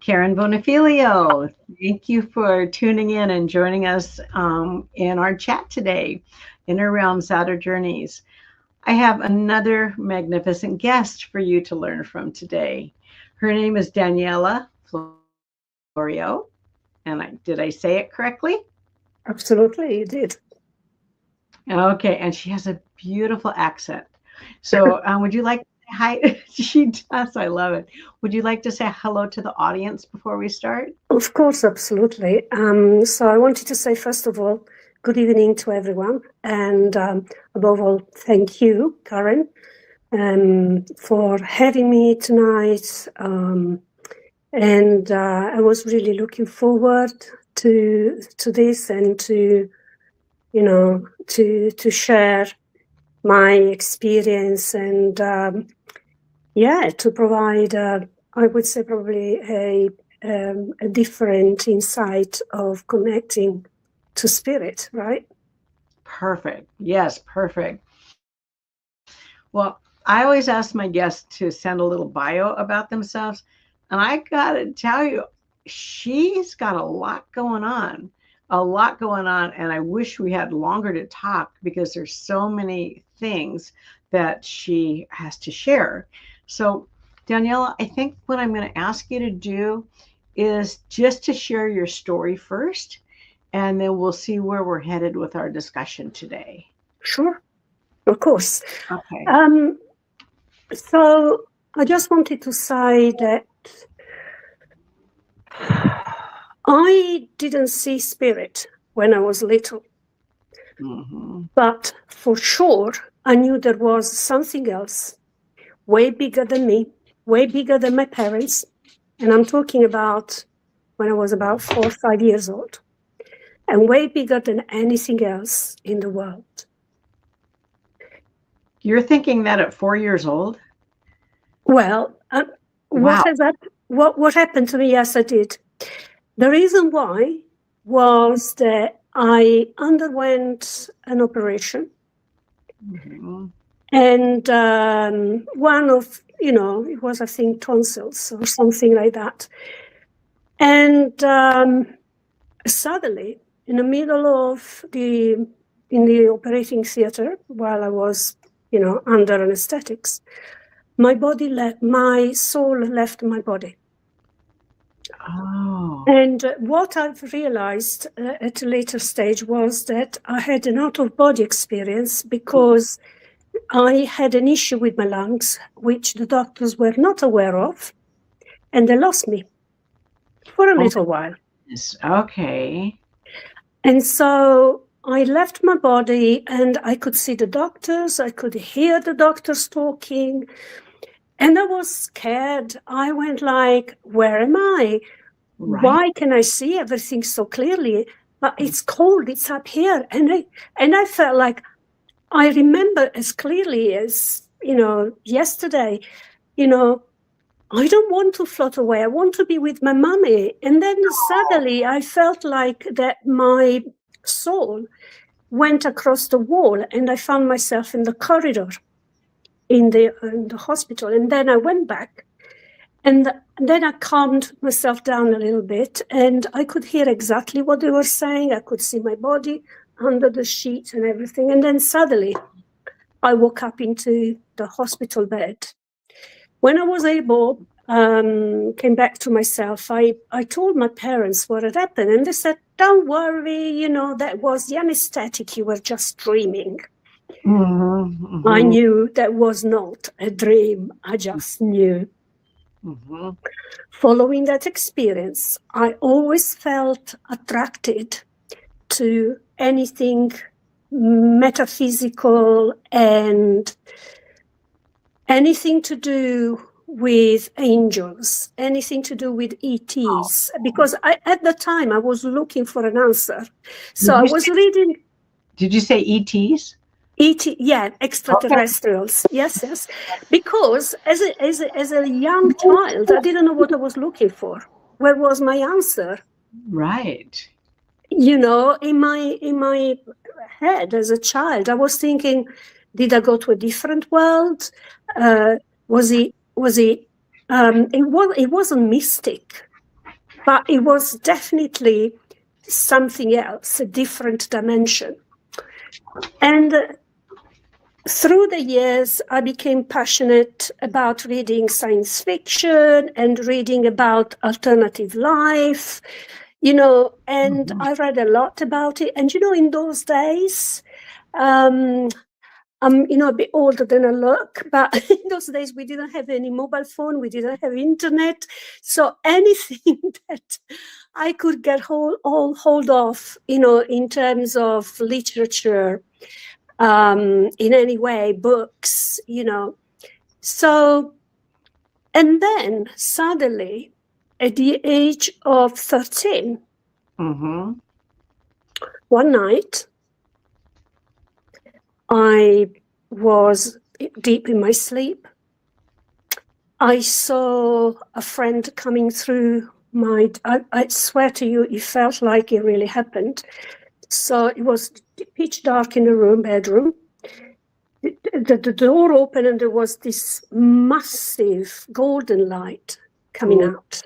Karen Bonifilio, thank you for tuning in and joining us in our chat today, Inner Realms Outer Journeys. I have another magnificent guest for you to learn from today. Her name is Daniela Florio, and did I say it correctly? Absolutely, you did. Okay, and she has a beautiful accent. So would you like to say hi? She does, I love it. Would you like to say hello to the audience before we start? Of course, absolutely. So I wanted to say, first of all, good evening to everyone. And above all, thank you, Karen, for having me tonight. And I was really looking forward to this and to, to share my experience and, to provide, I would say probably a different insight of connecting to spirit, right? Perfect. Yes, perfect. Well, I always ask my guests to send a little bio about themselves. And I got to tell you, she's got a lot going on. And I wish we had longer to talk because there's so many things that she has to share. So, Daniela, I think what I'm going to ask you to do is just to share your story first, and then we'll see where we're headed with our discussion today. Sure, of course. Okay. So I just wanted to say that I didn't see spirit when I was little, but for sure I knew there was something else way bigger than me, way bigger than my parents. And I'm talking about when I was about 4 or 5 years old, and way bigger than anything else in the world. You're thinking that at 4 years old? Well, Wow. What happened to me? Yes, I did. The reason why was that I underwent an operation, and one of, it was, I think, tonsils or something like that. And suddenly, in the middle of in the operating theater, while I was, under anesthetics, my soul left my body. Oh. And what I've realized at a later stage was that I had an out-of-body experience because I had an issue with my lungs, which the doctors were not aware of, and they lost me for a little while. Okay. And so I left my body, and I could see the doctors, I could hear the doctors talking, and I was scared. I went like, where am I? Right. Why can I see everything so clearly? But it's cold, it's up here. And I felt like I remember as clearly as, yesterday, I don't want to float away. I want to be with my mommy. And then suddenly I felt like that my soul went across the wall, and I found myself in the corridor in the hospital. And then I went back, and then I calmed myself down a little bit, and I could hear exactly what they were saying. I could see my body under the sheet and everything. And then suddenly I woke up into the hospital bed. When I was able, came back to myself, I told my parents what had happened, and they said, don't worry, that was the anesthetic, you were just dreaming. I knew that was not a dream. I just knew. Following that experience, I always felt attracted to anything metaphysical and anything to do with angels, anything to do with ETs, because at the time I was looking for an answer. So I was reading. Did you say ETs? ET, yeah, extraterrestrials. Okay. Yes. Because as a young child, I didn't know what I was looking for. Where was my answer? Right. You know, in my head as a child, I was thinking, did I go to a different world? It wasn't mystic, but it was definitely something else, a different dimension. And through the years, I became passionate about reading science fiction and reading about alternative life, you know, and I read a lot about it. And, you know, in those days, I'm, you know, a bit older than I look, but in those days we didn't have any mobile phone, we didn't have internet. So anything that I could get hold of, you know, in terms of literature, in any way, books, you know. So, and then suddenly, at the age of 13, one night, I was deep in my sleep. I saw a friend coming through I swear to you, it felt like it really happened. So it was pitch dark in the bedroom. The door opened and there was this massive golden light coming out.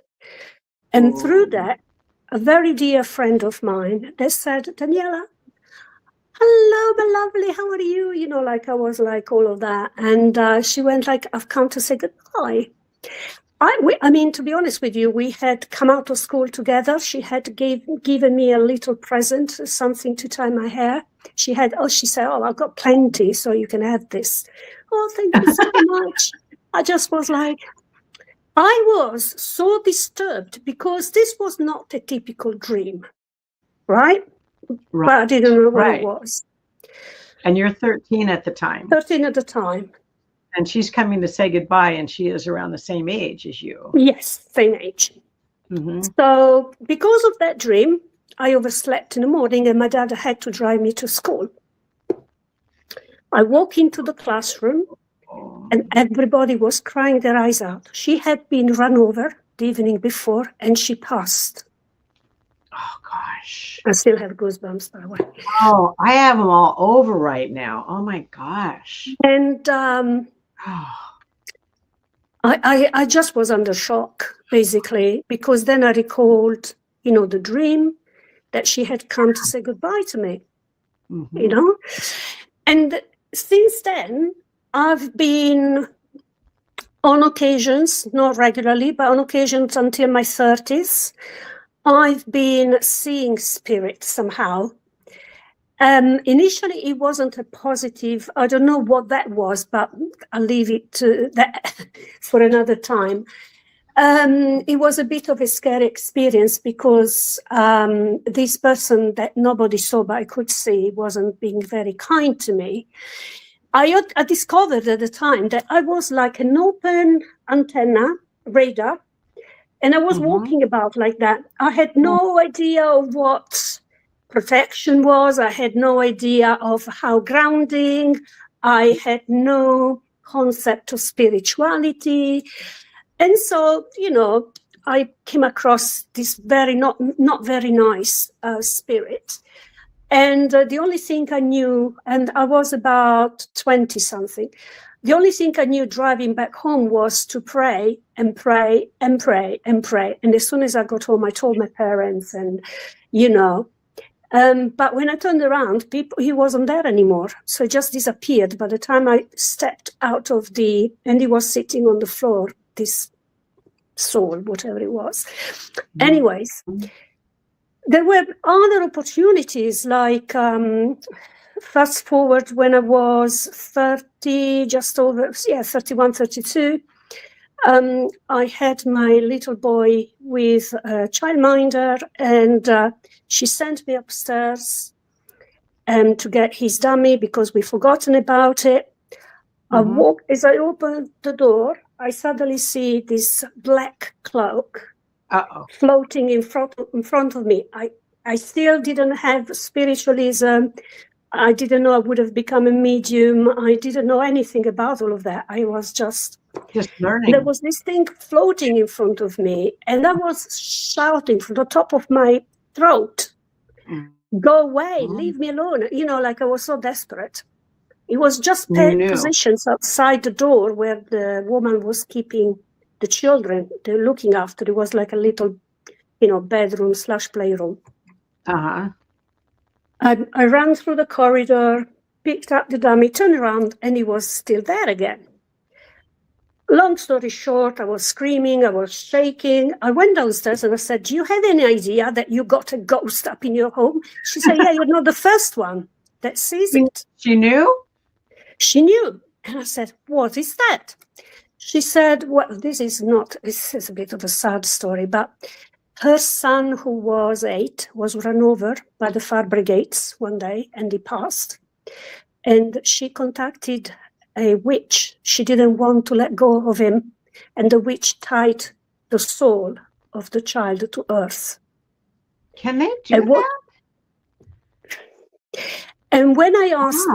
And through that, a very dear friend of mine, they said, Daniela, hello, my lovely, how are you? You know, like I was like all of that. And she went like, I've come to say goodbye. I mean, to be honest with you, we had come out of school together. She had given me a little present, something to tie my hair. She said, I've got plenty, so you can have this. Oh, thank you so much. I just was like, I was so disturbed because this was not a typical dream, right? But I didn't know what it was. And you're 13 at the time. 13 at the time. And she's coming to say goodbye, and she is around the same age as you. Yes, same age. So because of that dream, I overslept in the morning and my dad had to drive me to school. I walk into the classroom and everybody was crying their eyes out. She had been run over the evening before and she passed. Oh, gosh. I still have goosebumps, by the way. Oh, I have them all over right now. Oh, my gosh. And I just was under shock, basically, because then I recalled, you know, the dream that she had come to say goodbye to me, you know. And since then, I've been, on occasions, not regularly, but on occasions until my 30s, I've been seeing spirits somehow. Initially, it wasn't a positive. I don't know what that was, but I'll leave it to that for another time. It was a bit of a scary experience because this person that nobody saw but I could see wasn't being very kind to me. I discovered at the time that I was like an open antenna radar, and I was walking about like that. I had no idea of what protection was. I had no idea of how grounding. I had no concept of spirituality. And so, you know, I came across this very not very nice spirit. And the only thing I knew, and I was about 20 something, the only thing I knew driving back home was to pray and pray and pray and pray. And as soon as I got home, I told my parents and, you know, but when I turned around, he wasn't there anymore. So he just disappeared. By the time I stepped out of and he was sitting on the floor, this soul, whatever it was. Anyways, there were other opportunities, like fast forward when I was 30, just over, 31, 32. I had my little boy with a childminder, and she sent me upstairs to get his dummy because we'd forgotten about it. As I opened the door, I suddenly see this black cloak floating in front of me. I still didn't have spiritualism. I didn't know I would have become a medium. I didn't know anything about all of that. I was just learning. There was this thing floating in front of me, and I was shouting from the top of my throat, "Go away, leave me alone." Like I was so desperate. It was just positions outside the door where the woman was keeping the children, they're looking after. It was like a little, bedroom / playroom. I ran through the corridor, picked up the dummy, turned around, and he was still there again. Long story short, I was screaming, I was shaking. I went downstairs and I said, "Do you have any idea that you got a ghost up in your home?" She said, "Yeah, you're not the first one that sees it." She knew? She knew. And I said, "What is that?" She said, "Well, this is a bit of a sad story, but her son, who was 8, was run over by the fire brigades one day, and he passed. And she contacted a witch. She didn't want to let go of him, and the witch tied the soul of the child to earth." Can they do that? And when I asked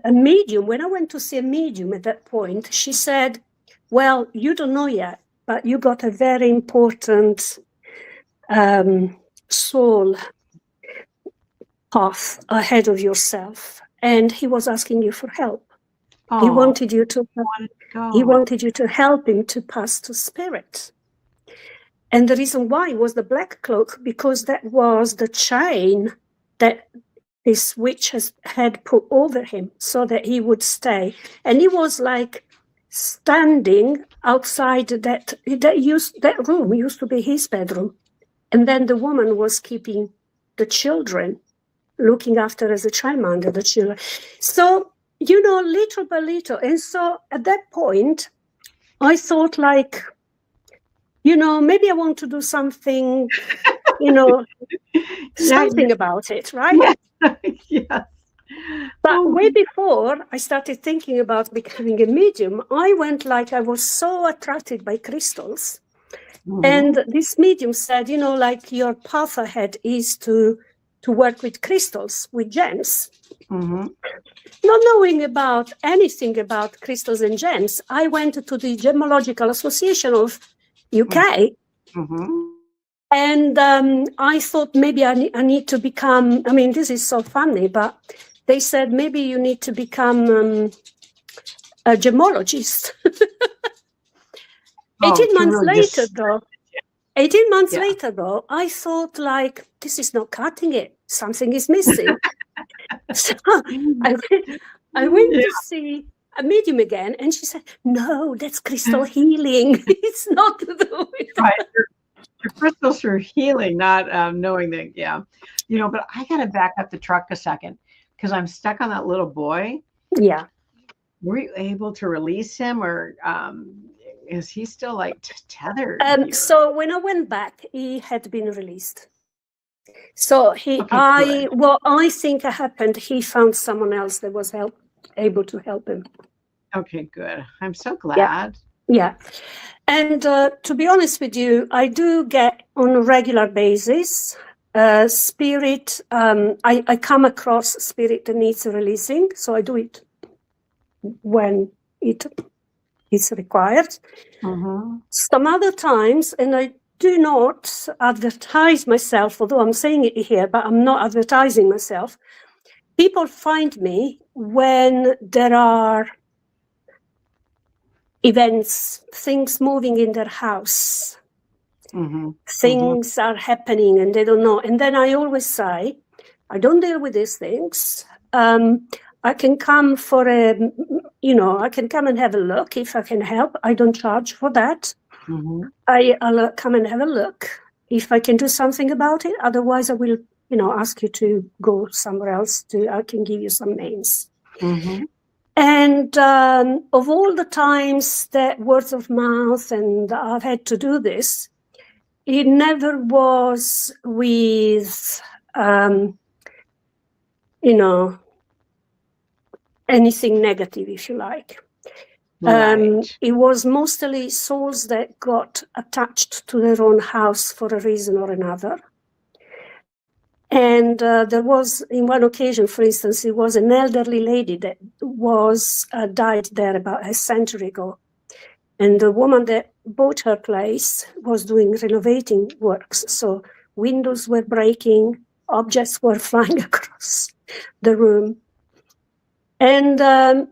a medium, when I went to see a medium at that point, she said, "Well, you don't know yet, but you got a very important soul path ahead of yourself, and he was asking you for help. He wanted you to help him to pass to spirit." And the reason why was the black cloak, because that was the chain that this witch had put over him so that he would stay. And he was like standing outside that room used to be his bedroom. And then the woman was keeping the children, looking after as a childminder the children. So, little by little. And so at that point, I thought maybe I want to do something, something about it, right? Yes. But way before I started thinking about becoming a medium, I was so attracted by crystals. And this medium said, your path ahead is to work with crystals, with gems. Not knowing about anything about crystals and gems, I went to the Gemological Association of UK. And I thought maybe I need to become, this is so funny, but they said maybe you need to become a gemologist. 18 months later, though, I thought this is not cutting it. Something is missing. So I went to see a medium again, and she said, "No, that's crystal healing. It's not to do with that." Your crystals are healing, not knowing that. Yeah. But I got to back up the truck a second because I'm stuck on that little boy. Yeah. Were you able to release him, or is he still tethered? So when I went back, he had been released. So what I think happened, he found someone else that was able to help him. Okay, good. I'm so glad. Yeah. And to be honest with you, I do get on a regular basis spirit. I come across spirit that needs releasing, so I do it when it is required. Some other times, and I do not advertise myself, although I'm saying it here, but I'm not advertising myself. People find me when there are events, things moving in their house. Things are happening and they don't know. And then I always say, I don't deal with these things. I can come I can come and have a look if I can help. I don't charge for that. I'll come and have a look if I can do something about it. Otherwise, I will, ask you to go somewhere else. I can give you some names. And of all the times that words of mouth and I've had to do this, it never was with, anything negative, if you like. Right. It was mostly souls that got attached to their own house for a reason or another. And there was, in one occasion, for instance, it was an elderly lady that was died there about a century ago. And the woman that bought her place was doing renovating works. So windows were breaking, objects were flying across the room. And,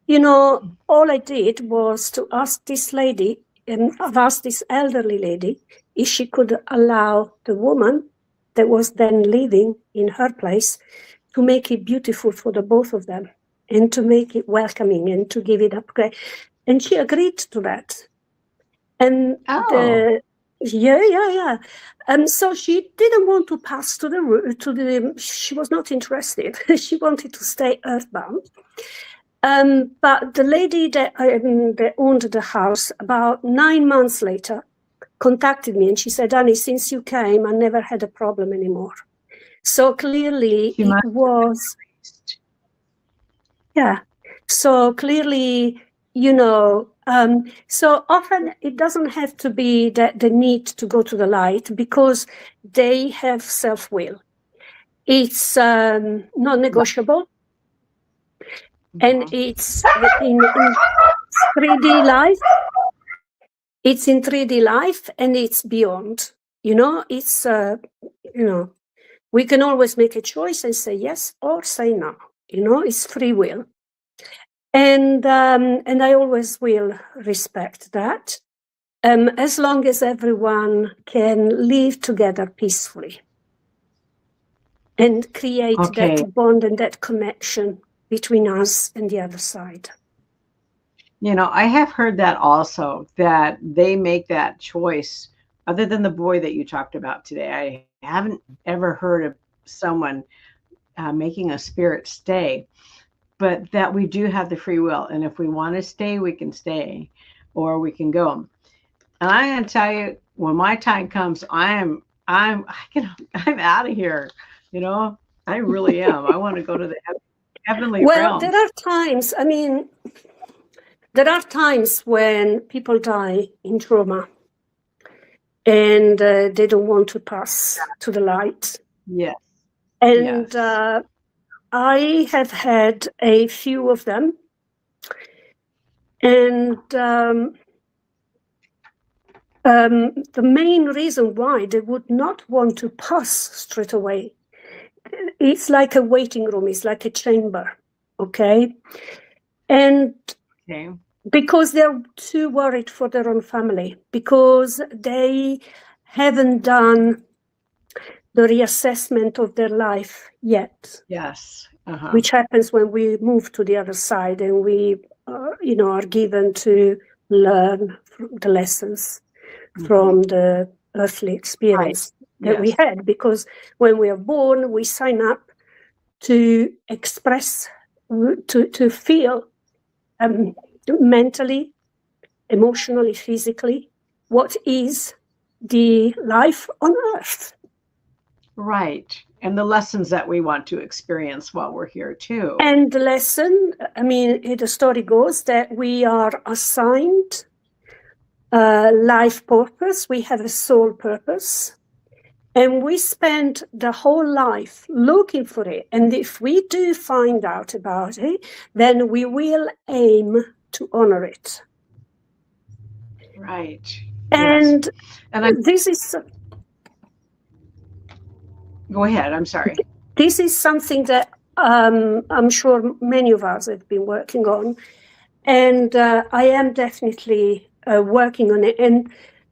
you know, all I did was to ask this lady, and I've asked this elderly lady, if she could allow the woman that was then living in her place to make it beautiful for the both of them and to make it welcoming and to give it upgrade. And she agreed to that. And yeah. So she didn't want to pass to the, she was not interested. She wanted to stay earthbound. But the lady that owned the house, about 9 months later, contacted me and she said, Annie, since you came, I never had a problem anymore. So clearly it was, yeah. So clearly, you know, so often it doesn't have to be that they need to go to the light because they have self-will. It's non-negotiable. And it's in 3D life. It's in 3D life and it's beyond. You know, it's, you know, we can always make a choice and say yes or say no. You know, it's free will. And I always will respect that, as long as everyone can live together peacefully and create that bond and that connection between us and the other side. You know, I have heard that also, that they make that choice. Other than the boy that you talked about today, I haven't ever heard of someone making a spirit stay, but that we do have the free will. And if we want to stay, we can stay or we can go. And I'm going to tell you, when my time comes, I'm out of here. You know, I really am. I want to go to the heavenly realms. There are times, I mean, there are times when people die in trauma and they don't want to pass to the light. Yes. And I have had a few of them. And the main reason why they would not want to pass straight away, it's like a waiting room, it's like a chamber, okay? And because they're too worried for their own family, because they haven't done the reassessment of their life yet. Yes. Which happens when we move to the other side and we, you know, are given to learn the lessons from the earthly experience that we had. Because when we are born, we sign up to express, to feel mentally, emotionally, physically, what is the life on earth. Right. And the lessons that we want to experience while we're here too. And the lesson, I mean, the story goes that we are assigned life purpose. We have a soul purpose. And we spend the whole life looking for it. And if we do find out about it, then we will aim to honor it. Right. And this is... Go ahead. I'm sorry. This is something that I'm sure many of us have been working on. And I am definitely working on it. And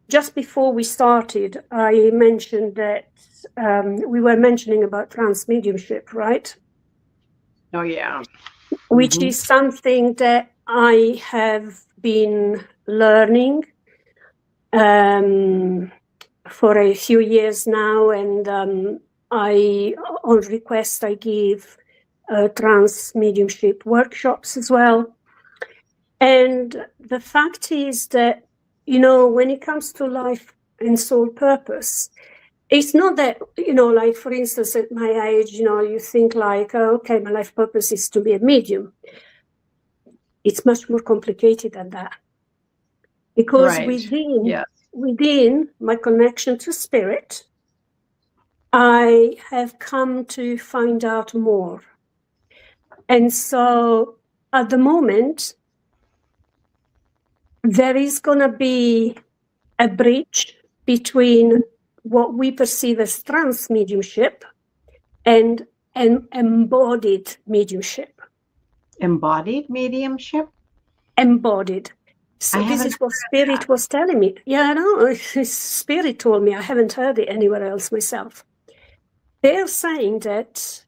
just before we started, I mentioned that we were mentioning about trance mediumship, right? Oh, yeah. Which is something that I have been learning for a few years now. And on request, I give trance mediumship workshops as well. And the fact is that, you know, when it comes to life and soul purpose, it's not that, you know, like, for instance, at my age, you know, you think like, oh, okay, my life purpose is to be a medium. it's much more complicated than that. Because Right. within my connection to spirit, I have come to find out more. And so at the moment, there is going to be a bridge between what we perceive as trance mediumship and an embodied mediumship. Embodied mediumship? Embodied. So this is what Spirit was telling me. Yeah, I know. Spirit told me. I haven't heard it anywhere else myself. They're saying that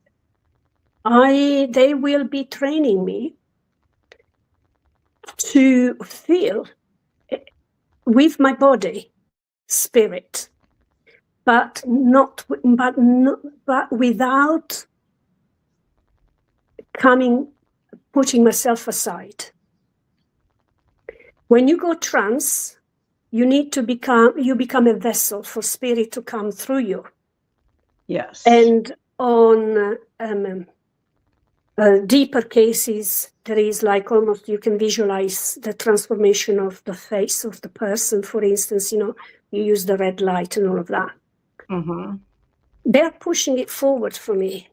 they will be training me to feel with my body spirit, but without putting myself aside. When you go trance, you become a vessel for spirit to come through you. Yes. And on deeper cases, there is like almost you can visualize the transformation of the face of the person. For instance, you use the red light and all of that. Mm-hmm. They're pushing it forward for me.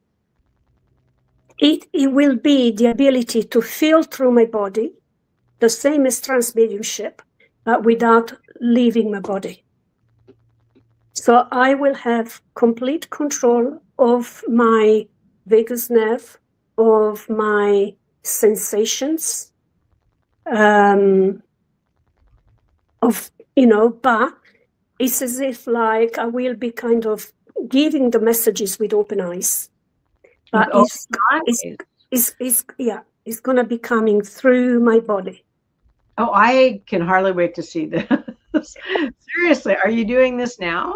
It will be the ability to feel through my body, the same as trance mediumship, but without leaving my body. So I will have complete control of my vagus nerve, of my sensations, but it's as if like I will be kind of giving the messages with open eyes. But it's going to be coming through my body. Oh, I can hardly wait to see this. Seriously, are you doing this now?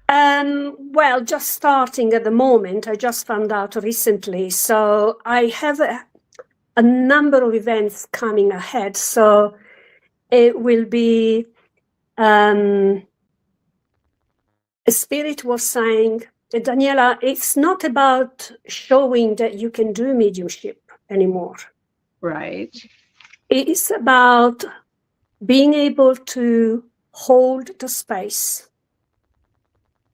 Well, just starting at the moment. I just found out recently. So I have a number of events coming ahead. So it will be, a spirit was saying, Daniela, it's not about showing that you can do mediumship anymore. Right. It's about being able to hold the space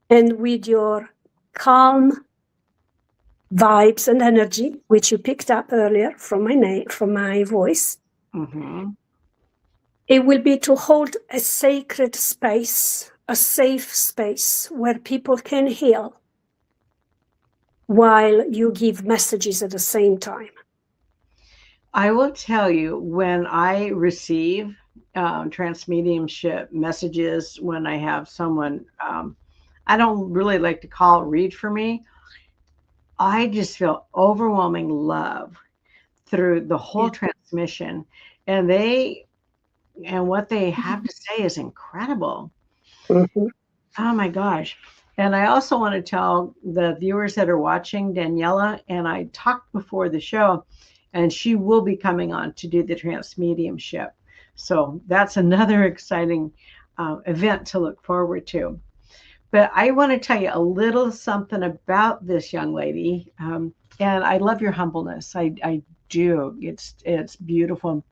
and with your calm vibes and energy, which you picked up earlier from my voice, mm-hmm. It will be to hold a sacred space, a safe space where people can heal while you give messages at the same time. I will tell you, when I receive trance mediumship messages, when I have someone, I don't really like to call it read for me, I just feel overwhelming love through the whole transmission, and what they have to say is incredible. Mm-hmm. Oh my gosh. And I also want to tell the viewers that are watching, Daniela and I talked before the show, and she will be coming on to do the trance mediumship. So that's another exciting event to look forward to. But I want to tell you a little something about this young lady. And I love your humbleness. I do. It's beautiful.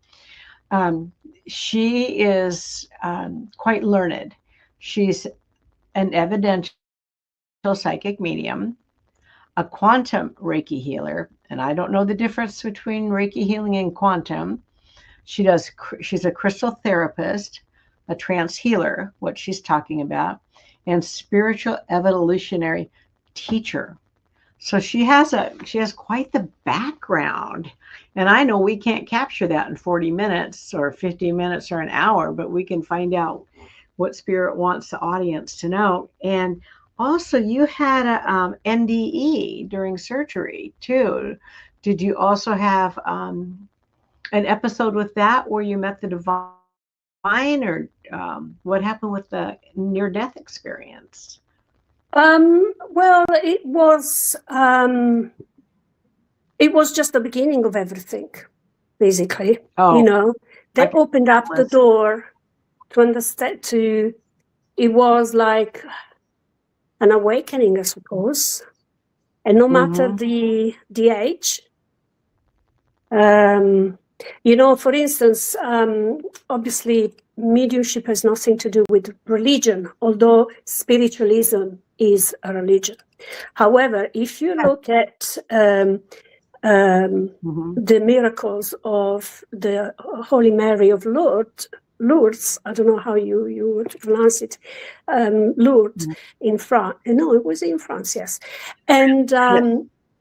She is quite learned. She's an evidential psychic medium, a quantum Reiki healer, and I don't know the difference between Reiki healing and quantum. She's a crystal therapist, a trance healer, what she's talking about, and spiritual evolutionary teacher. So she has quite the background. And I know we can't capture that in 40 minutes or 50 minutes or an hour, but we can find out what Spirit wants the audience to know. And also, you had a NDE during surgery too. Did you also have an episode with that where you met the divine, or what happened with the near-death experience? Well, it was just the beginning of everything, basically. Oh, they opened up the door to understand. It was like an awakening, I suppose, and no matter the age, You know, for instance, obviously, mediumship has nothing to do with religion, although spiritualism is a religion. However, if you look at the miracles of the Holy Mary of Lourdes, I don't know how you would pronounce it, Lourdes in France. No, it was in France, yes. And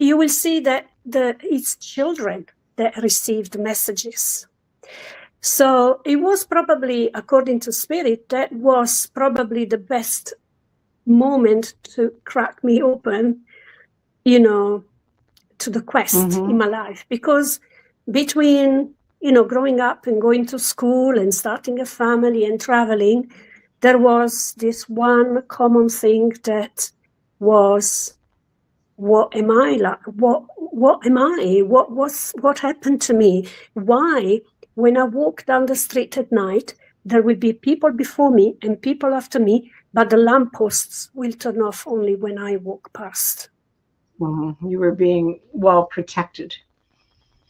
you will see that it's children that received messages. So it was probably, according to Spirit, that was probably the best moment to crack me open, you know, to the quest in my life. Because between, you know, growing up and going to school and starting a family and traveling, there was this one common thing that was, what am I like? What am I? What happened to me? Why, when I walk down the street at night, there will be people before me and people after me, but the lampposts will turn off only when I walk past. You were being well protected.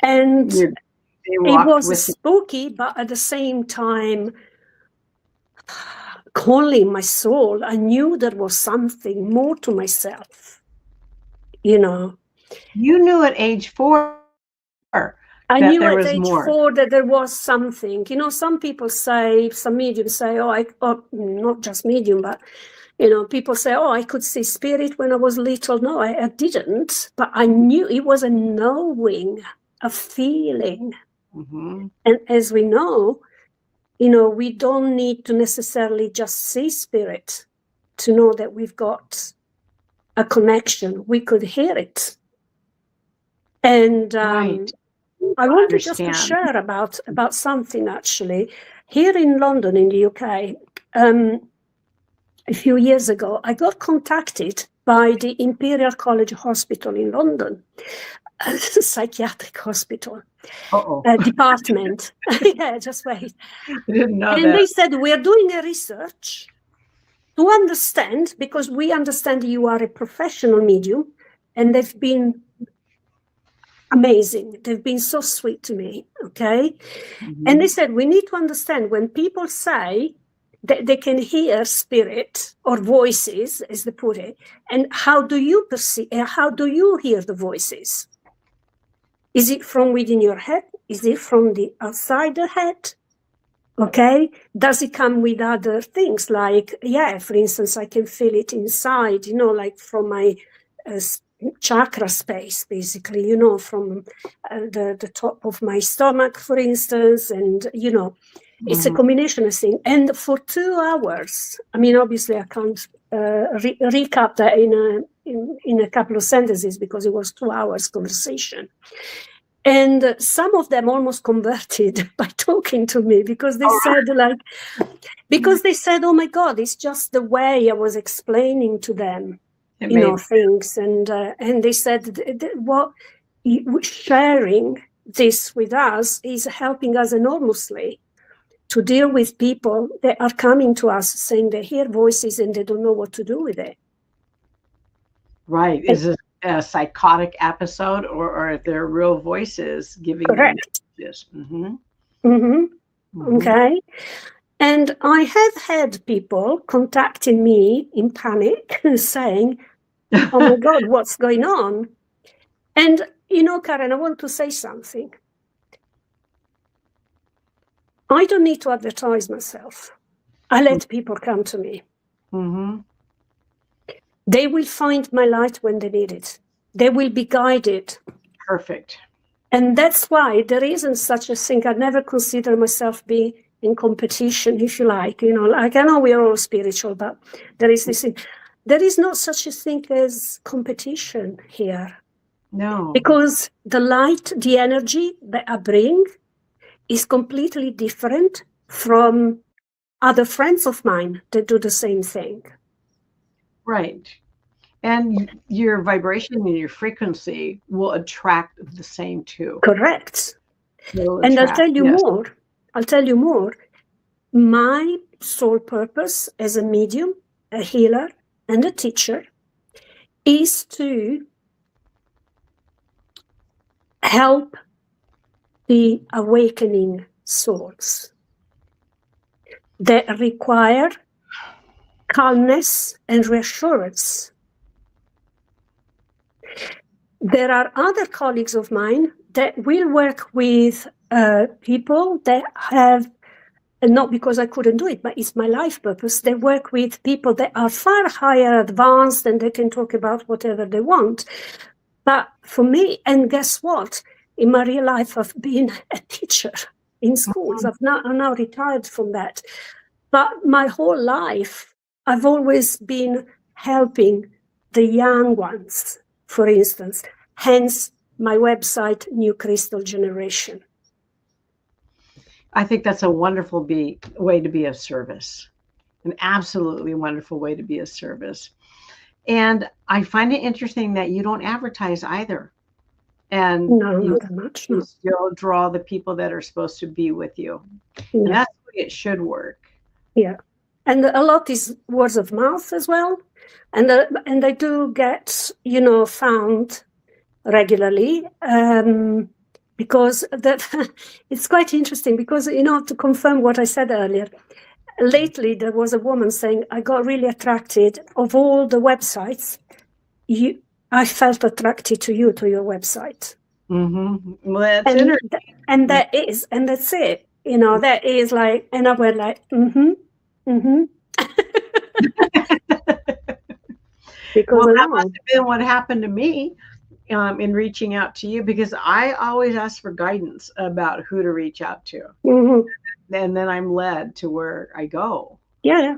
And it was spooky, but at the same time, calling my soul. I knew there was something more to myself, you know. You knew at age 4. I knew at age 4 that there was something. You know, some people say, some mediums say, not just medium, but, you know, people say, I could see spirit when I was little. No, I didn't. But I knew it was a knowing, a feeling. And as we know, you know, we don't need to necessarily just see spirit to know that we've got a connection. We could hear it. And I wanted just to share about something, actually. Here in London, in the UK, a few years ago, I got contacted by the Imperial College Hospital in London, a psychiatric hospital department. Yeah, just wait. I didn't know and they said, we are doing a research to understand, because we understand you are a professional medium, and they've been amazing. They've been so sweet to me, okay? And they said, we need to understand when people say that they can hear spirit or voices, as they put it, and how do you perceive, how do you hear the voices? Is it from within your head? Is it from the outside the head? Okay? Does it come with other things? Like, for instance, I can feel it inside, you know, like from my chakra space, basically, you know, from the top of my stomach, for instance, and, you know, it's a combination of things. And for 2 hours, I mean, obviously I can't recap that in a couple of sentences, because it was 2 hours conversation. And some of them almost converted by talking to me, because they said, oh my God, it's just the way I was explaining to them, you know, things. And they said, what sharing this with us is helping us enormously to deal with people that are coming to us saying they hear voices and they don't know what to do with it. Right. Is this a psychotic episode, or are there real voices giving them messages? Okay. And I have had people contacting me in panic saying, oh my God, what's going on? And, you know, Karen, I want to say something. I don't need to advertise myself. I let people come to me. They will find my light when they need it. They will be guided. Perfect. And that's why there isn't such a thing. I never consider myself being in competition, if you like. You know, like, I know we are all spiritual, but there is this thing. There is not such a thing as competition here. No. Because the light, the energy that I bring is completely different from other friends of mine that do the same thing. Right. And your vibration and your frequency will attract the same too. Correct. And I'll tell you more. I'll tell you more. My sole purpose as a medium, a healer, and a teacher is to help the awakening souls that require calmness and reassurance. There are other colleagues of mine that will work with people that have, and not because I couldn't do it, but it's my life purpose. They work with people that are far higher advanced and they can talk about whatever they want. But for me, and guess what? In my real life, I've been a teacher in schools. I'm now retired from that. But my whole life, I've always been helping the young ones, for instance, hence my website, New Crystal Generation. I think that's a wonderful way to be of service, an absolutely wonderful way to be of service. And I find it interesting that you don't advertise either. And no, not that much. No. You still draw the people that are supposed to be with you. Yeah. And that's the way it should work. Yeah. And a lot is words of mouth as well. And I do get, found regularly because it's quite interesting because, to confirm what I said earlier, lately there was a woman saying, I got really attracted of all the websites. I felt attracted to your website. Mm-hmm. Well, that's interesting. And that's it. That is like, and I went like, Because that must have been what happened to me in reaching out to you, because I always ask for guidance about who to reach out to. Mm-hmm. And then I'm led to where I go. Yeah,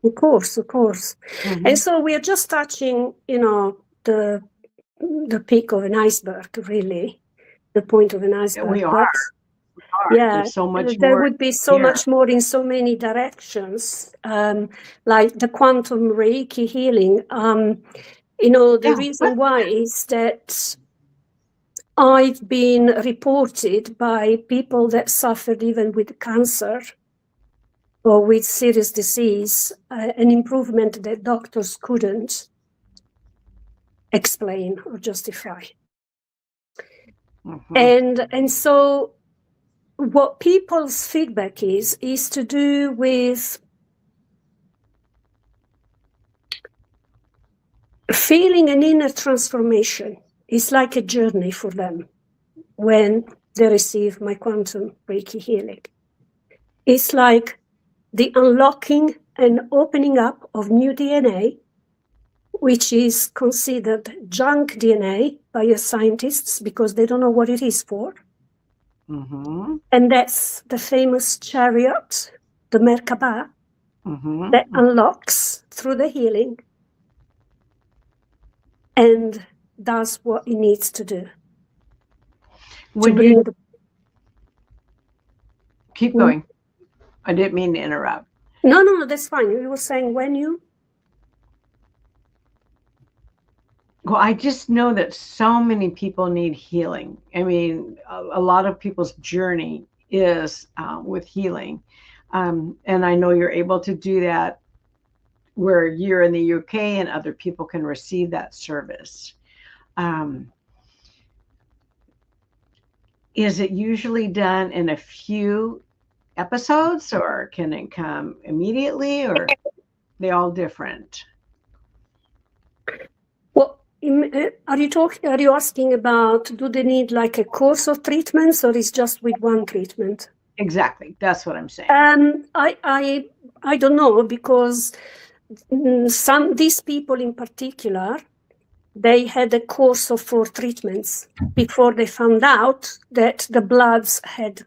of course. Mm-hmm. And so we are just touching, the peak of an iceberg, really, the point of an iceberg. Yeah, we are. Yeah, there's so much there more would be so much more in so many directions, like the quantum Reiki healing. The reason why is that I've been reported by people that suffered even with cancer or with serious disease, an improvement that doctors couldn't explain or justify. Mm-hmm. And so what people's feedback is to do with feeling an inner transformation. It's like a journey for them when they receive my quantum Reiki healing. It's like the unlocking and opening up of new DNA, which is considered junk DNA by your scientists because they don't know what it is for. Mm-hmm. And that's the famous chariot, the Merkaba, mm-hmm. that unlocks through the healing and does what it needs to do. Keep going. I didn't mean to interrupt. No, that's fine. You were saying when you... Well, I just know that so many people need healing. I mean, a lot of people's journey is with healing. And I know you're able to do that where you're in the UK and other people can receive that service. Is it usually done in a few episodes, or can it come immediately, or are they all different? Well, are you asking about, do they need like a course of treatments, or is just with one treatment? Exactly, that's what I'm saying. I don't know, because these people in particular, they had a course of 4 treatments before they found out that the bloods had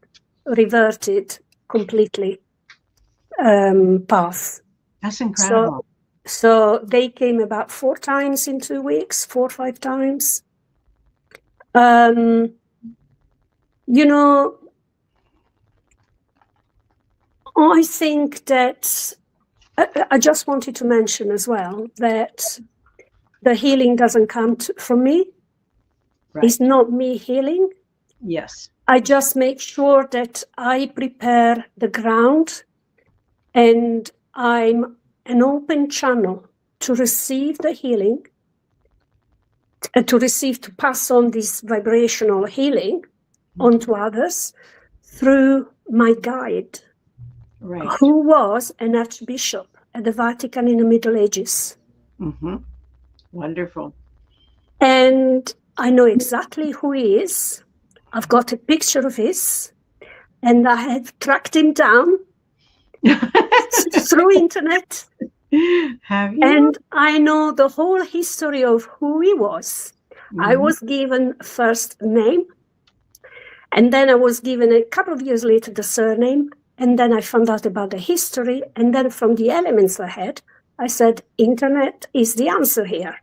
reverted completely path. That's incredible. So they came about 4 times in 2 weeks, 4 or 5 times. I think that I just wanted to mention as well that the healing doesn't come from me. Right. It's not me healing. Yes. I just make sure that I prepare the ground and I'm an open channel to receive the healing, to pass on this vibrational healing onto others through my guide, Right. who was an archbishop at the Vatican in the Middle Ages. Mm-hmm. Wonderful. And I know exactly who he is. I've got a picture of his, and I have tracked him down through internet. Have you? And I know the whole history of who he was. Mm-hmm. I was given first name, and then I was given a couple of years later the surname, and then I found out about the history, and then from the elements I had, I said, internet is the answer here.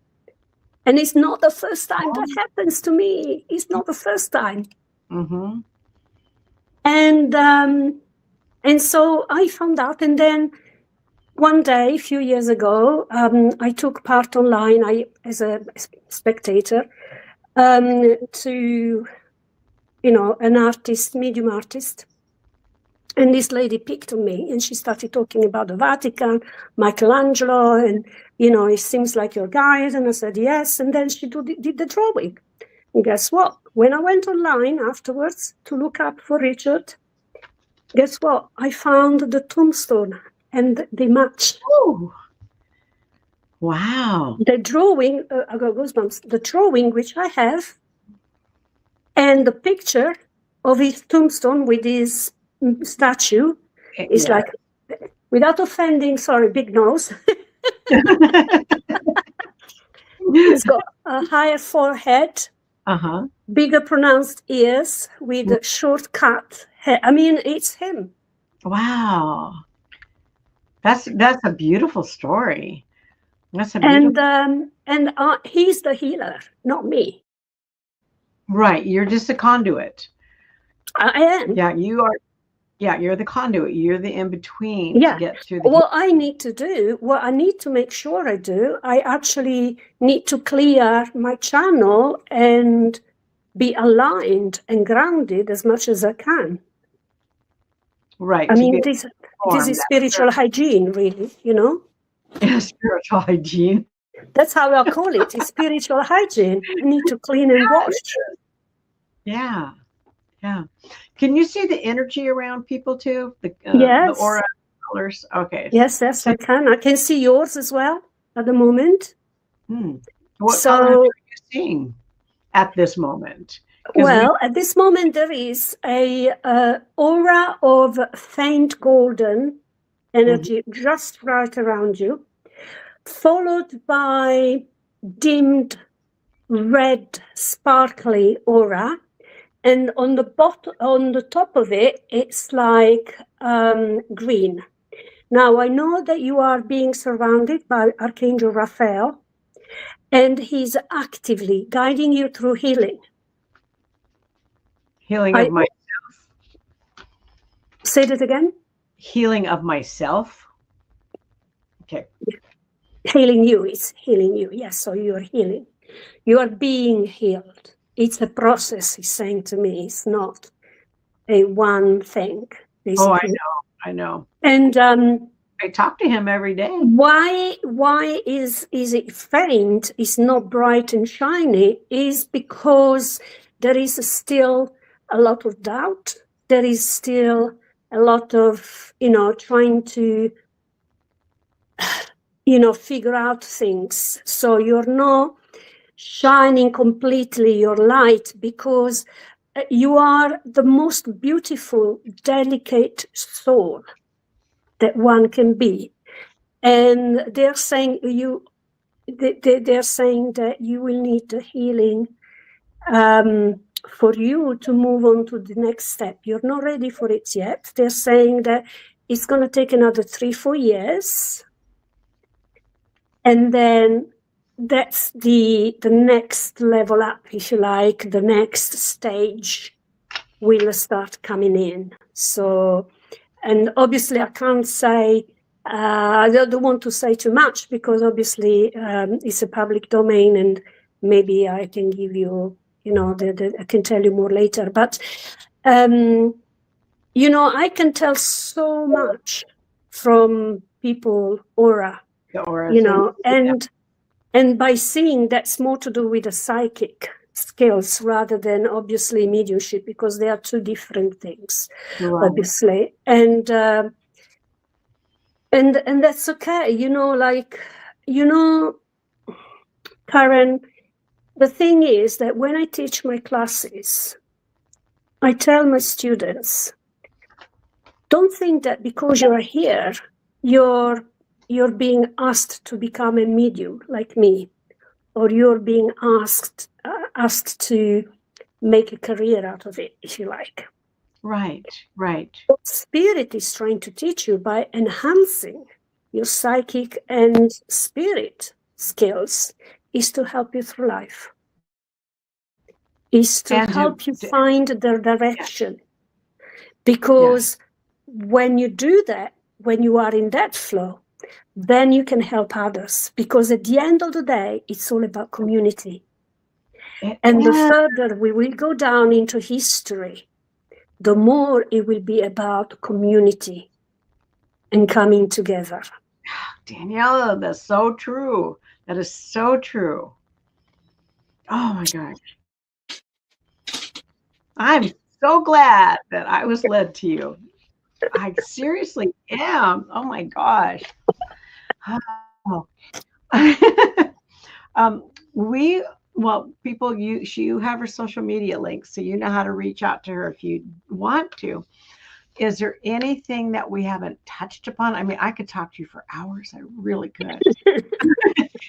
And it's not the first time that happens to me. It's not the first time. Mm-hmm. And so I found out, and then one day, a few years ago, I took part online as a spectator to, an artist, medium artist. And this lady picked on me, and she started talking about the Vatican, Michelangelo, and, it seems like your guide. And I said, yes. And then she did the drawing. And guess what? When I went online afterwards to look up for Richard, guess what? I found the tombstone, and they match. Oh, wow. The drawing, I got goosebumps, the drawing which I have, and the picture of his tombstone with his statue is like, without offending, sorry, big nose. He's got a higher forehead, bigger pronounced ears with a short cut hair. I mean, it's him. Wow. That's a beautiful story. That's a beautiful... And he's the healer, not me. Right. You're just a conduit. I am. Yeah, you are. Yeah, you're the conduit. You're the in-between to get through the... What I need to make sure I do, I actually need to clear my channel and be aligned and grounded as much as I can. Right. I mean, this is spiritual hygiene, really, Yeah, spiritual hygiene. That's how I call it. It's spiritual hygiene. I need to clean and wash. Yeah. Yeah. Can you see the energy around people too? Yes. The aura colors. Okay. Yes, I can. I can see yours as well at the moment. What colors are you seeing at this moment? Well, at this moment there is a aura of faint golden energy just right around you, followed by dimmed red sparkly aura. And on the top of it, it's like green. Now, I know that you are being surrounded by Archangel Raphael, and he's actively guiding you through healing. Healing of myself? Say that again? Healing of myself? Okay. Healing you. It's healing you. Yes, so you are healing. You are being healed. It's a process, he's saying to me. It's not a one thing. Basically. Oh, I know. And I talk to him every day. Why is it faint? It's not bright and shiny. Is because there is still a lot of doubt. There is still a lot of trying to figure out things. So you're not shining completely your light, because you are the most beautiful, delicate soul that one can be. And they're saying they're saying that you will need the healing for you to move on to the next step. You're not ready for it yet. They're saying that it's going to take another 3-4 years, and then that's the next level up, if you like. The next stage will start coming in. So, and obviously I can't say, I don't want to say too much, because obviously it's a public domain, and maybe I can give you, I can tell you more later. But, I can tell so much from people aura, and by seeing, that's more to do with the psychic skills rather than obviously mediumship, because they are two different things, Right. obviously. And that's okay, Karen, the thing is that when I teach my classes, I tell my students, don't think that because you're here, you're being asked to become a medium like me, or you're being asked to make a career out of it, if you like. Right. What Spirit is trying to teach you by enhancing your psychic and spirit skills is to help you through life, is to help you find the direction. Because when you do that, when you are in that flow, then you can help others. Because at the end of the day, it's all about community. And the further we will go down into history, the more it will be about community and coming together. Daniela, that's so true. That is so true. Oh my gosh. I'm so glad that I was led to you. I seriously am. Oh my gosh. Oh. People, you have her social media links, so you know how to reach out to her if you want to. Is there anything that we haven't touched upon? I mean, I could talk to you for hours. I really could.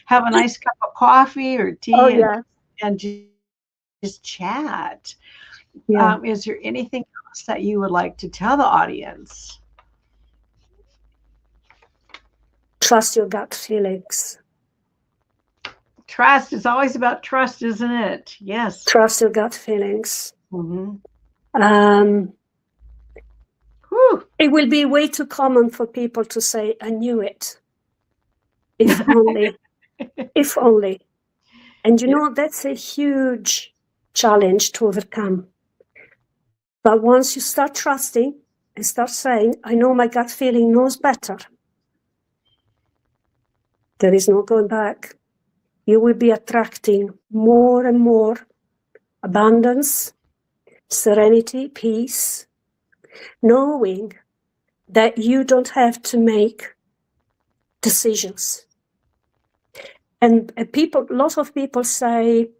Have a nice cup of coffee or tea and just chat. Yeah. Is there anything else that you would like to tell the audience? Trust your gut feelings. Trust. It's always about trust, isn't it? Yes. Trust your gut feelings. Mm-hmm. It will be way too common for people to say, I knew it. If only. If only. And that's a huge challenge to overcome. But once you start trusting and start saying, I know my gut feeling knows better, there is no going back. You will be attracting more and more abundance, serenity, peace, knowing that you don't have to make decisions. And lots of people say,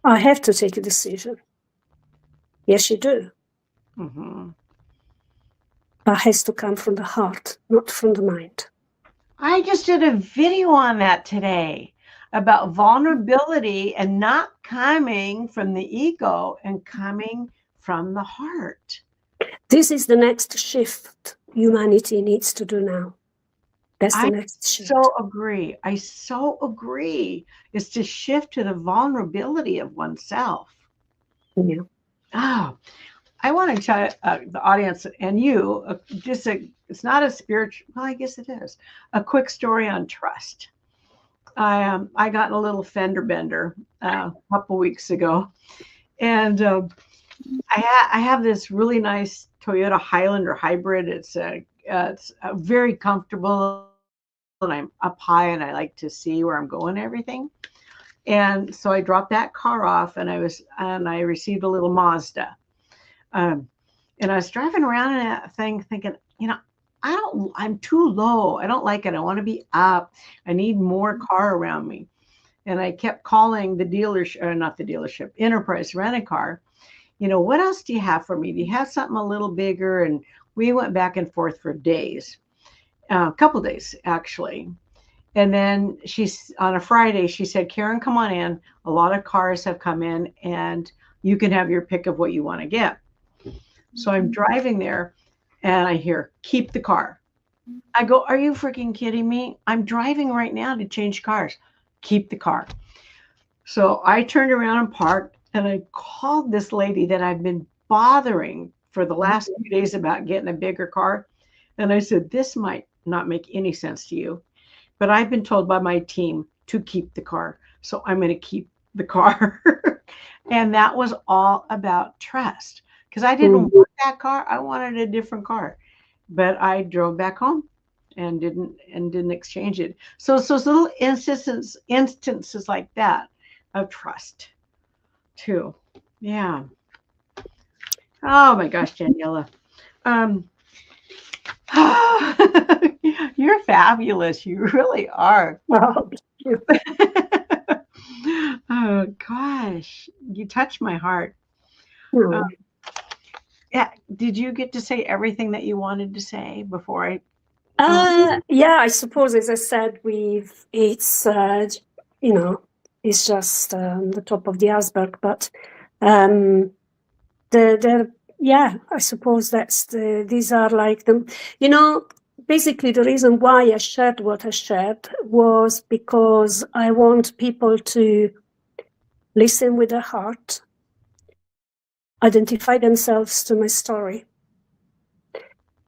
I have to take a decision. Yes, you do. Mm-hmm. But it has to come from the heart, not from the mind. I just did a video on that today about vulnerability and not coming from the ego and coming from the heart. This is the next shift humanity needs to do now. That's the next shift. I so agree. Is to shift to the vulnerability of oneself. Yeah. Oh, I want to tell the audience and you it's not a spiritual, well, I guess it is, a quick story on trust. I got in a little fender bender a couple weeks ago, and I have this really nice Toyota Highlander hybrid. It's very comfortable, and I'm up high, and I like to see where I'm going and everything. And so I dropped that car off, and I received a little Mazda. And I was driving around in that thing thinking, I'm too low. I don't like it. I want to be up. I need more car around me. And I kept calling the dealership, not the dealership, Enterprise Rent-A-Car. What else do you have for me? Do you have something a little bigger? And we went back and forth for days, a couple days actually. And then on a Friday, she said, Karen, come on in. A lot of cars have come in and you can have your pick of what you want to get. So I'm driving there and I hear, keep the car. I go, are you freaking kidding me? I'm driving right now to change cars. Keep the car. So I turned around and parked, and I called this lady that I've been bothering for the last few days about getting a bigger car. And I said, this might not make any sense to you, but I've been told by my team to keep the car. So I'm going to keep the car. And that was all about trust. Because I didn't want that car. I wanted a different car. But I drove back home and didn't exchange it. So little instances like that of trust too. Yeah. Oh my gosh, Daniela. You're fabulous. You really are. Well, Oh gosh, you touched my heart. no. Yeah, did you get to say everything that you wanted to say before I? Yeah, I suppose, as I said, it's it's just the top of the iceberg, but yeah, I suppose these are like basically the reason why I shared what I shared was because I want people to listen with their heart, identify themselves to my story,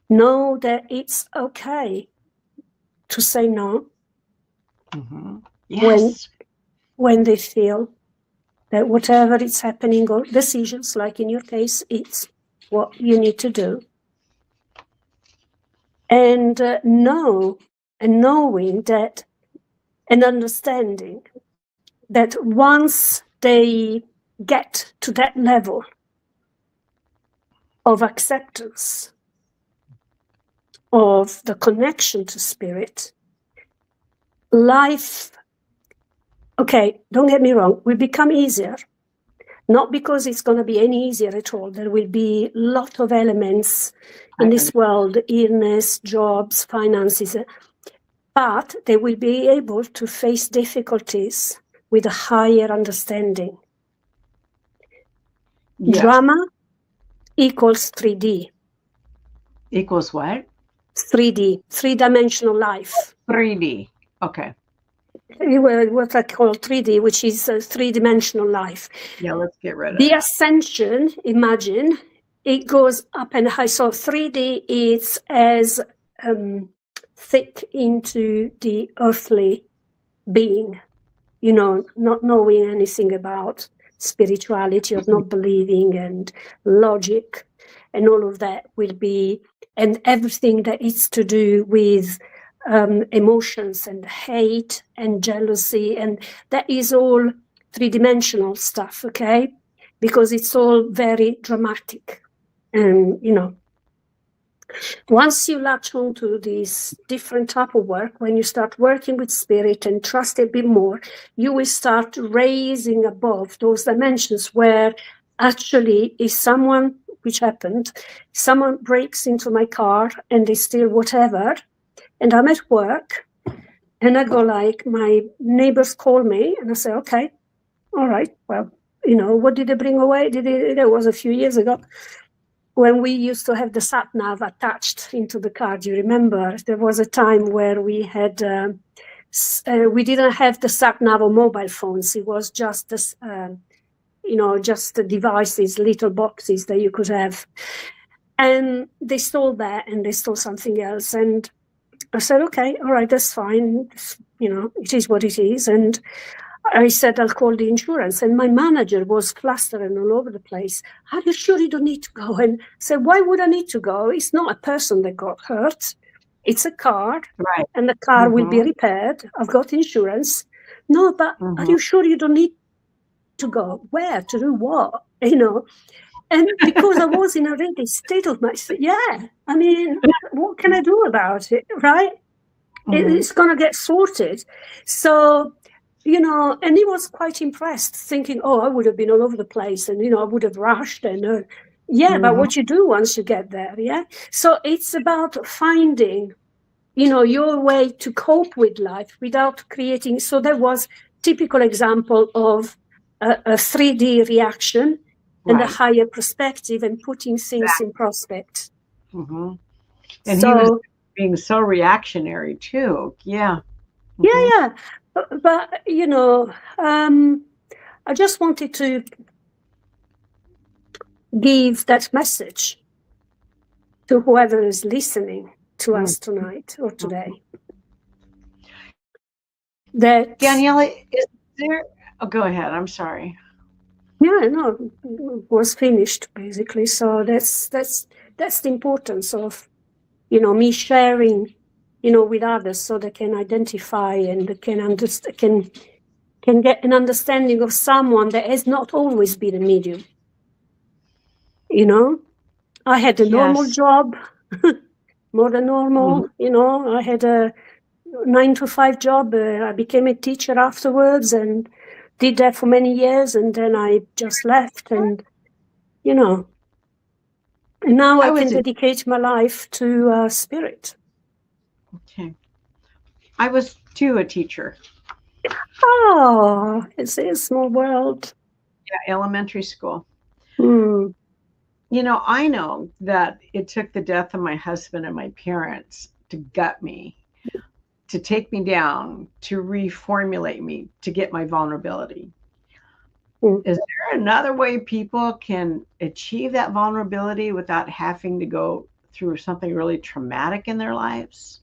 know that it's okay to say no. Mm-hmm. Yes. When they feel that whatever is happening, or decisions, like in your case, it's what you need to do. And knowing that, and understanding that once they get to that level of acceptance of the connection to spirit, life, okay, don't get me wrong, will become easier. Not because it's going to be any easier at all. There will be a lot of elements in this world, illness, jobs, finances, but they will be able to face difficulties with a higher understanding. Yes. Drama equals 3D. Equals what? 3D, three-dimensional life. 3D, okay. What I call 3D, which is a three-dimensional life. Yeah, let's get rid of the ascension. Imagine it goes up and high. So 3D is as thick into the earthly being, not knowing anything about spirituality, or not believing, and logic and all of that will be, and everything that is to do with emotions and hate and jealousy, and that is all three-dimensional stuff, okay? Because it's all very dramatic. And once you latch on to this different type of work, when you start working with spirit and trust a bit more, you will start raising above those dimensions where actually if someone, which happened, someone breaks into my car and they steal whatever, and I'm at work, and I go like, my neighbors call me, and I say, okay, all right, well, what did they bring away? That was a few years ago, when we used to have the sat-nav attached into the car. Do you remember? There was a time where we had, we didn't have the sat-nav on mobile phones. It was just this, just the devices, little boxes that you could have. And they stole that, and they stole something else. And I said, okay, all right, that's fine. It is what it is. And I said, I'll call the insurance. And my manager was flustering all over the place. Are you sure you don't need to go? And I said, why would I need to go? It's not a person that got hurt. It's a car. Right. And the car will be repaired. I've got insurance. No, but are you sure you don't need to go? Where? To do what? And because I was in a ready state of myself, I mean, what can I do about it, right? It's going to get sorted. So, and he was quite impressed, thinking, oh, I would have been all over the place, and, I would have rushed. And, but what you do once you get there, So it's about finding, your way to cope with life without creating. So there was typical example of a 3D reaction. And a higher perspective, and putting things in prospect. And he was being so reactionary too. Yeah. Yeah. But I just wanted to give that message to whoever is listening to us tonight or today. That Daniela, is there? Oh, go ahead. I'm sorry. Yeah, no, it was finished basically. So that's the importance of, me sharing with others, so they can identify and can get an understanding of someone that has not always been a medium. I had a normal job, more than normal. I had a 9-to-5 job. I became a teacher afterwards and did that for many years, and then I just left, and and now I can dedicate my life to spirit. Okay. I was too a teacher. Oh, it's a small world. Yeah, elementary school. Mm. I know that it took the death of my husband and my parents to gut me, to take me down, to reformulate me, to get my vulnerability. Is there another way people can achieve that vulnerability without having to go through something really traumatic in their lives?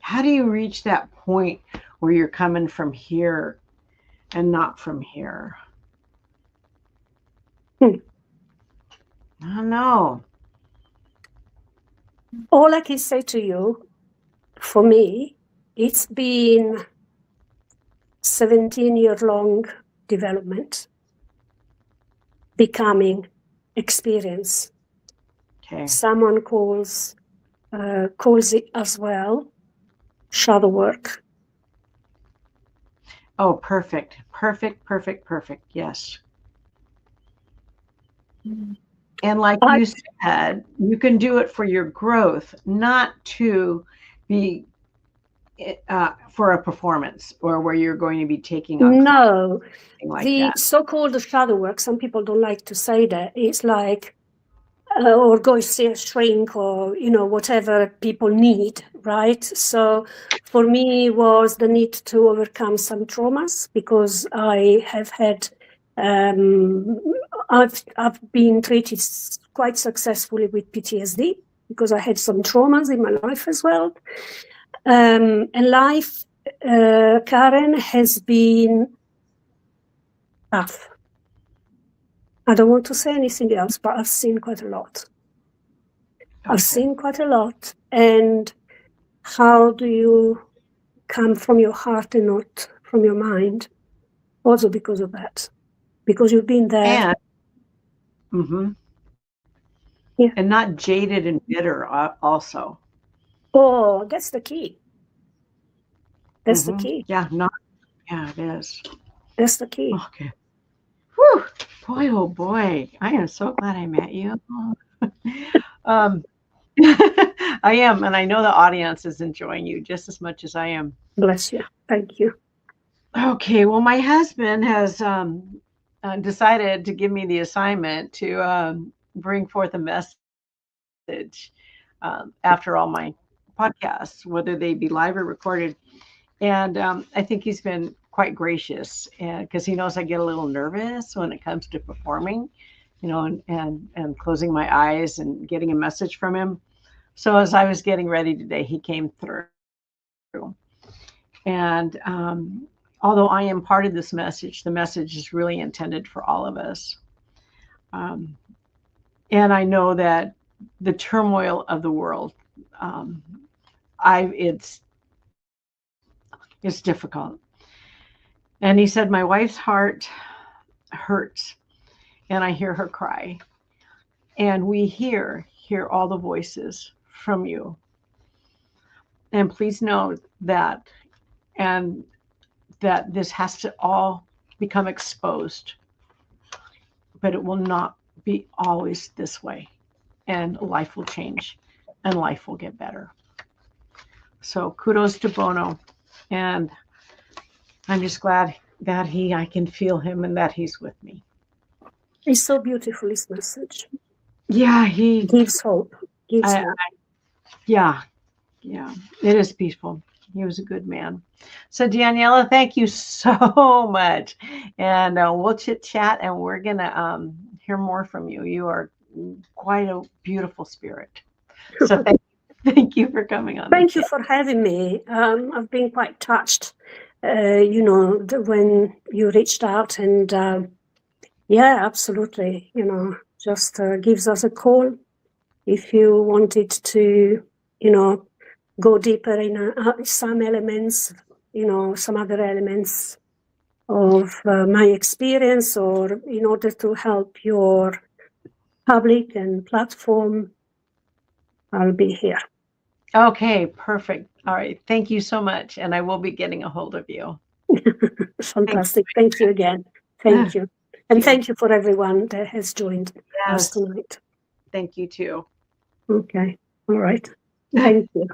How do you reach that point where you're coming from here and not from here? I don't know. All I can say to you, for me, it's been 17-year-long development, becoming, experience. Okay. Someone calls it as well shadow work. Oh, perfect. Yes. And like you said, you can do it for your growth, not to be for a performance or where you're going to be taking on. No, like the that. So-called shadow work, some people don't like to say that. It's like, or go see a shrink or, whatever people need, right? So for me was the need to overcome some traumas, because I have had, I've been treated quite successfully with PTSD, because I had some traumas in my life as well. And life, Karen, has been tough. I don't want to say anything else, but I've seen quite a lot. Okay. I've seen quite a lot. And how do you come from your heart and not from your mind? Also because of that. Because you've been there. And, and not jaded and bitter also. Oh, that's the key. That's the key. Yeah, it is. That's the key. Okay. Whew. Boy, oh boy. I am so glad I met you. I am, and I know the audience is enjoying you just as much as I am. Bless you. Thank you. Okay, well, my husband has decided to give me the assignment to bring forth a message after all my podcasts, whether they be live or recorded. And I think he's been quite gracious, because he knows I get a little nervous when it comes to performing, and closing my eyes and getting a message from him. So as I was getting ready today, he came through. And although I am part of this message, the message is really intended for all of us. And I know that the turmoil of the world, it's difficult. And he said, my wife's heart hurts, and I hear her cry. And we hear all the voices from you. And please know that, and that this has to all become exposed, but it will not be always this way, and life will change and life will get better. So kudos to Bono, and I'm just glad that I can feel him and that he's with me. It's so beautiful, his message. Yeah, he gives hope. Yeah, it is peaceful. He was a good man. So Daniela, thank you so much. And we'll chit chat, and we're going to hear more from you. You are quite a beautiful spirit. So thank you for coming on. Thank you for having me. I've been quite touched, when you reached out, and yeah, absolutely. Just gives us a call. if you wanted to, go deeper in some elements, some other elements of my experience, or in order to help your public and platform, I'll be here. Okay, perfect. All right. Thank you so much. And I will be getting a hold of you. Fantastic. Thank you again. Thank you. And thank you for everyone that has joined us tonight. Thank you too. Okay. All right. Thank you.